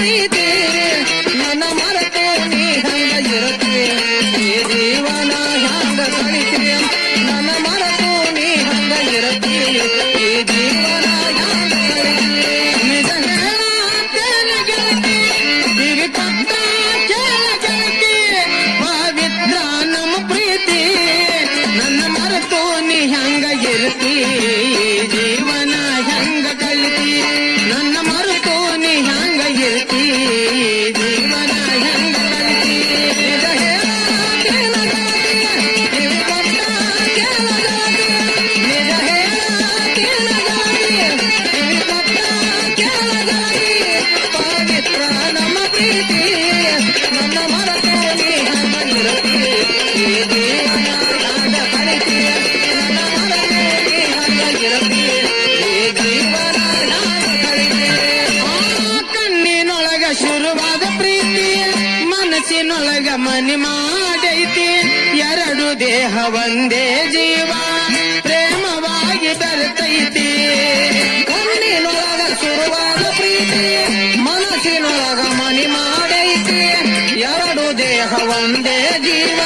ಪ್ರೀತಿ ನನ್ನ ಮರೆತು ನೀ ಹಂಗ ಇರತಿ ಈ ಜೀವನ ಹ್ಯಾಂಗ ಕಳಿತಿ ನನ್ನ ಮರೆತು ನೀ ಹಂಗ ಇರತಿ ಈ ಜೀವನ ಹ್ಯಾಂಗ ಕಳಿತಿ ನಿಜ ಹೇಳತ್ತೇನೆ ಗೆಳತಿ ಕಿವಿ ಕೊಟ್ಟ ಕೇಳ ಗೆಳತಿ ಪವಿತ್ರ ನಮ್ಮ ಪ್ರೀತಿ ನನ್ನ ಮರೆತು ನೀ ಹಂಗ ಇರತಿ ಜೀವನ ಹಂಗ ಕಳಿತಿ ನನ್ನ ಮರೆತು ನೀ ಹಂಗ ಇರ್ತಿ ಜೀವನ ಹಂಗ ಕಳಿತಿ ನಿಜ ಹೇಳತ್ತೇನ ಗೆಳತಿ ಕಿವಿ ಕೊಟ್ಟ ಕೇಳ ಗೆಳತಿ ನಿಜ ಹೇಳತ್ತೇನ ಗೆಳತಿ ಕಿವಿ ಕೊಟ್ಟ ಕೇಳ ಗೆಳತಿ ಪವಿತ್ರ ನಮ್ಮ ಪ್ರೀತಿ ನನ್ನ ಮರೆತು ನೀ ಹಂಗ ಇರತಿ ಈ ಜೀವನ ಹಂಗ ಕಳಿತಿ ನನ್ನ ಮರೆತು ನೀ ಹಂಗ ಇರತಿ ಈ ಜೀವನ ಹಂಗ ಕಳಿತಿ ಕಣ್ಣಿನೊಳಗ ಶುರುವಾದ ಪ್ರೀತಿ ಮನಸ್ಸಿನೊಳಗ ಮನಿ ಮಾಡೈತಿ ಎರಡು ದೇಹ ಒಂದೇ ಜೀವ ಪ್ರೇಮವಾಗಿ ಬೆರೆತೈತಿ ಕಣ್ಣಿನೊಳಗ ಶುರುವಾದ ಪ್ರೀತಿ ಮನಸ್ಸಿನೊಳಗ ಮನಿ ಮಾಡೈತಿ ಎರಡು ದೇಹ ಒಂದೇ ಜೀವ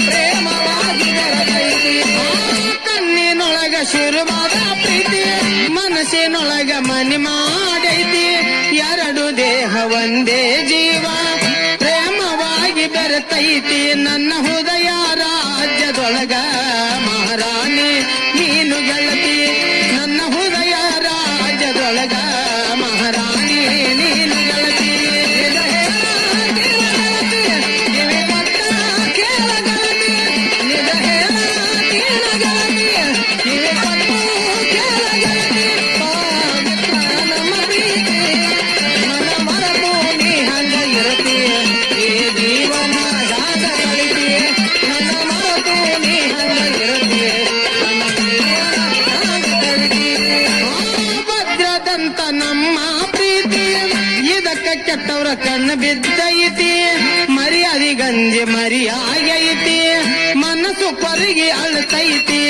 ಪ್ರೇಮವಾಗಿ ಬೆರೆತೈತಿ ಕಣ್ಣಿನೊಳಗ ಶುರುವಾದ ಪ್ರೀತಿ ಮನಸ್ಸಿನೊಳಗ ಮನಿ ಮಾಡೈತಿ ಎರಡು ದೇಹ ಒಂದೇ ಜೀವ ಪ್ರೇಮವಾಗಿ ಬೆರೆತೈತಿ ನನ್ನ ಹೃದಯ ರಾಜ್ಯದೊಳಗ ಮಹಾರಾಣಿ ನೀನು ಗೆಳತಿ ನನ್ನ ಹೃದಯ ರಾಜ್ಯದೊಳಗ ಮಹಾರಾಣಿ ನೀನು ಗೆಳತಿ ನಿಜ ಹೇಳತ್ತೇನ ಗೆಳತಿ ಕಿವಿ ಕೊಟ್ಟ ಕೇಳ ಗೆಳತಿ ನಿಜ ಹೇಳತ್ತೇನ ಗೆಳತಿ ಕಿವಿ ಕೊಟ್ಟು ಕೇಳ ಗೆಳತಿ ಪವಿತ್ರ ನಮ್ಮ ಪ್ರೀತಿ ನನ್ನ ಮರೆತು ನೀ ಹಂಗ ಇರತಿ ಈ ಜೀವನ ಹ್ಯಾಂಗ ಕಳಿತಿ ನನ್ನ ಮರೆತು ನೀ ಹಂಗ ಇರತಿ ನನ್ನ ಜೀವನ ಹ್ಯಾಂಗ ಕಳಿತಿ ಭದ್ರದಂತ ನಮ್ಮ ಪ್ರೀತಿ ಇದಕ್ಕ ಕೆಟ್ಟವ್ರ ಕಣ್ಣು ಬಿದ್ದೈತಿ ಮರ್ಯಾದೆ ಗಂಜಿ ಮರಿಯಾಗೈತಿ ಮನಸ್ಸು ಕೊರಗಿ ಅಳ್ತೈತಿ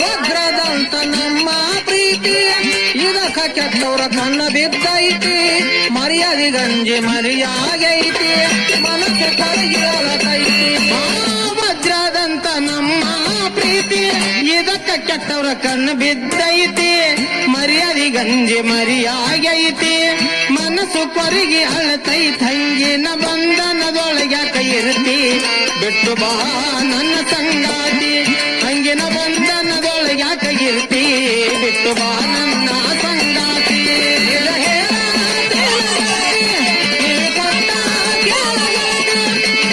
ಭದ್ರದಂತ ನಮ್ಮ ಪ್ರೀತಿ ಇದಕ್ಕ ಕೆಟ್ಟವ್ರ ಕಣ್ಣು ಬಿದ್ದೈತಿ ಮರ್ಯಾದೆ ಗಂಜಿ ಮರಿಯಾಗೈತಿ ಮನಸ್ಸು ಕೊರಗಿ ಅಳ್ತೈತಿ ವಜ್ರದಂತ ನಮ್ಮ ಪ್ರೀತಿ ಇದಕ್ಕ ಕೆಟ್ಟವ್ರ ಕಣ್ಣು ಬಿದ್ದೈತಿ ಮರ್ಯಾದೆ ಗಂಜಿ ಮರಿಯಾಗೈತಿ ಮನಸ್ಸು ಕೊರಗಿ ಅಳತೈತಿ ಹಂಗಿನ ಬಂಧನದೊಳಗ್ಯಾಕ ಇರ್ತಿ ಬಿಟ್ಟು ಬಾ ನನ್ನ ಸಂಗಾತಿ ಹಂಗಿನ ಬಂಧನದೊಳಗ್ಯಾಕ ಇರ್ತಿ ಬಿಟ್ಟು ಬಾ ನನ್ನ ಸಂಗಾತಿ ನಿಜ ಹೇಳತ್ತೇನ ಗೆಳತಿ ಕಿವಿ ಕೊಟ್ಟ ಕೇಳ ಗೆಳತಿ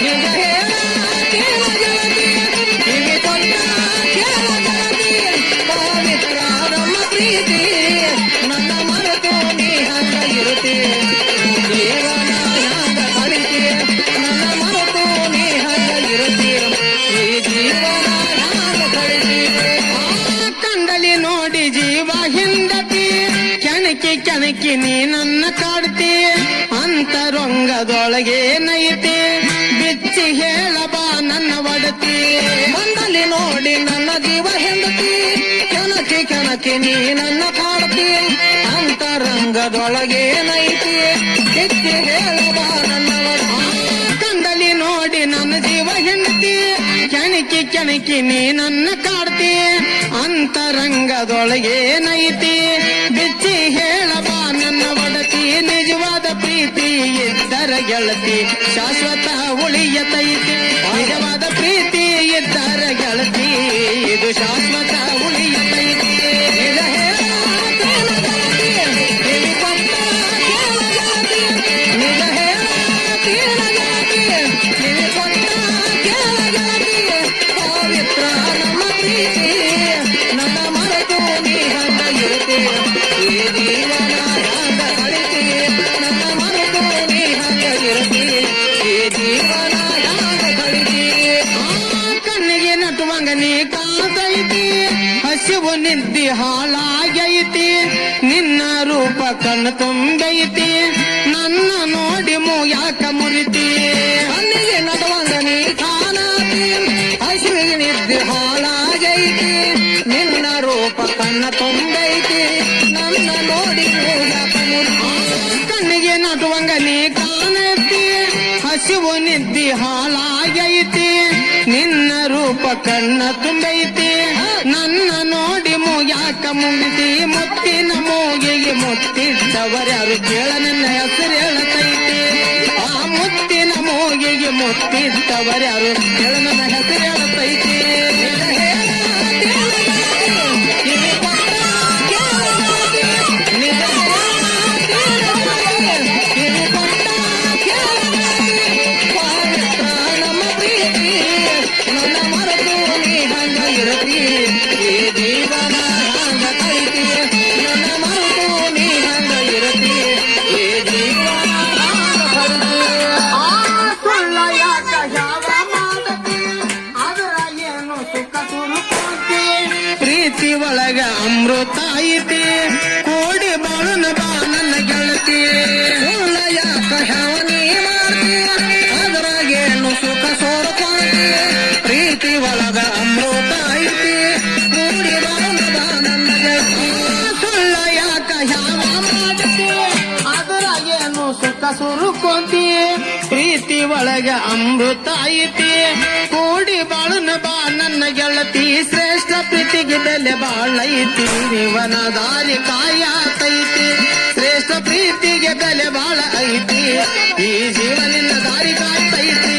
ನಿಜ ಹೇಳತ್ತೇನ ಗೆಳತಿ ಕಿವಿ ಕೊಟ್ಟ ಕೇಳ ಗೆಳತಿ ಪವಿತ್ರ ನಮ್ಮ ಪ್ರೀತಿ ನನ್ನ ಮರೆತು ನೀ ಹಂಗ ಇರುತ್ತಿ ಜೀವನ ಹಂಗ ಕಳಿತಿ ನನ್ನ ಮರೆತು ನೀ ಹಂಗ ಇರುತ್ತಿ ಈ ಜೀವನ ಹಂಗ ಕಳಿತಿ ಕಂಡಲಿ ನೋಡಿ ಜೀವ ಹಿಂದತಿ ಕೆಣಕಿ ಕೆಣಕಿ ನೀ ನನ್ನ ಕಾಡ್ತಿ ಅಂತರೊಂಗದೊಳಗೆ ನೈತಿ ಬಿಚ್ಚಿ ಹೇಳಬಾ ನನ್ನ ಒಡತಿ ಮಂಡಲಿ ನೋಡಿ ನನ್ನ ಜೀವ ಹಿಂದತಿ ಕೆಣಕಿ ಕೆಣಕಿ ನೀ ನನ್ನ ಕಾಡ್ತಿ ಅಂತರಂಗದೊಳಗೆ ನೈತಿ ಬಿಚ್ಚಿ ಹೇಳಬಾ ನನ್ನ ಒಡತಿ ಕಂಡಲಿ ನೋಡಿ ನನ್ನ ಜೀವ ಹಿಂದತಿ ಕೆಣಕಿ ಕೆಣಕಿ ನೀ ನನ್ನ ಕಾಡ್ತಿ ಅಂತರಂಗದೊಳಗೆ ನೈತಿ ಬಿಚ್ಚಿ ಹೇಳಬಾ ನನ್ನ ಒಡತಿ ನಿಜವಾದ ಪ್ರೀತಿ ಇದ್ದರ ಗೆಳತಿ ಶಾಶ್ವತ ಉಳಿಯತೈತಿ ನಿಜವಾದ ಪ್ರೀತಿ ಇದ್ದರ ಗೆಳತಿ ಇದು ಶಾಶ್ವತ ಉಳಿಯತೈತಿ ನಿಜ ಹೇಳತ್ತೇನ ಗೆಳತಿ ಕಿವಿ ಕೊಟ್ಟ ಕೇಳ ಗೆಳತಿ ನಿಜ ಹೇಳತ್ತೇನ ಗೆಳತಿ ಕಿವಿ ಕೊಟ್ಟ ಕೇಳ ಗೆಳತಿ ಪವಿತ್ರ ನಮ್ಮ ಪ್ರೀತಿ ನನ್ನ ಮರೆತು ನೀ ಹಂಗ ಇರುತ್ತಿ ಈ ಜೀವನ ಹಂಗ ಕಳಿತಿ ನನ್ನ ಮರೆತು ನೀ ಹಂಗ ಇರುತ್ತಿ ಈ ಜೀವನ ಹಂಗ ಕಳಿತಿ ಕಣ್ಣಿಗೆ ನಟುವಂಗ ನೀ ಕಾತೈತಿ ಹಸಿವು ನಿದ್ದಿ ಹಾಳಾಗೈತಿ ನಿನ್ನ ರೂಪ ಕಣ್ಣು ತುಂಬೈತಿ ನನ್ನ ನೋಡಿ ಮೂಯಾಕ ಮುರಿತಿ ಕಣ್ಣಿಗೆ ನಟುವಂಗ ನೀ ಕಾಣತಿ ಹಸಿವಿಗೆ ನಿದ್ದಿ ಹಾಳಾಗೈತಿ ನಿನ್ನ ರೂಪ ಕಣ್ಣ ತುಂಬೈತಿ ನನ್ನ ನೋಡಿ ಮೂಯಾಕ ಮುರಿತಿ ಕಣ್ಣಿಗೆ ನಟುವಂಗ ನೀ ನಿದ್ದಿ ಹಾಲಾಗೈತಿ ನಿನ್ನ ರೂಪ ಕಣ್ಣ ತುಂಬೈತಿ ನನ್ನ ನೋಡಿ ಮೂಗ್ಯಾಕ ಮುಂದಿತಿ ಮುತ್ತಿನ ಮೂಗಿಗೆ ಮುತ್ತಿಟ್ಟವರ್ಯಾರು ಕೇಳ ನನ್ನ ಹೆಸರು ಹೇಳತೈತಿ ಆ ಮುತ್ತಿನ ಮೂಗಿಗೆ ಮುತ್ತಿಟ್ಟವರ್ಯಾರು ಕೇಳ ನನ್ನ ಹೆಸರು ಹೇಳತೈತಿ ಪ್ರೀತಿ ಒಳಗ ಅಮೃತ ಐತಿ ಕೋಡಿ ಬಾಳುನ ಬಾ ನನ್ನ ಗೆಳತಿ ಸುಳ್ಳ ಯಾಕ ಹವನಿ ಮಾಡ್ತಿ ಅದ್ರಾಗೇನು ಸುಖ ಸೋರ್ಕೊಂತಿ ಪ್ರೀತಿ ಒಳಗ ಅಮೃತ ಐತಿ ಕೋಡಿ ಬಾಳುನ ಬಾ ನನ್ನ ಗೆಳತಿ ಸುಳ್ಳ ಯಾಕ ಯಾವ ಮಾಡ್ತಿ ಅದ್ರಾಗೇನು ಸುಖ ಸುರುಕೊಂತಿ ಪ್ರೀತಿ ಒಳಗ ಅಮೃತ ಐತಿ ಕೂಡಿ ಬಾಳುನ ಬಾ ನನ್ನ ಗೆಳತಿ ಶ್ರೇಷ್ಠ ಪ್ರೀತಿಗೆ ಬೆಲೆ ಬಾಳೈತಿ ಇವನ ದಾರಿ ಕಾಯತೈತಿ ಶ್ರೇಷ್ಠ ಪ್ರೀತಿಗೆ ಬೆಲೆ ಬಾಳ ಐತಿ ಈ ಜೀವನಿನ ದಾರಿ ಕಾಯ್ತೈತಿ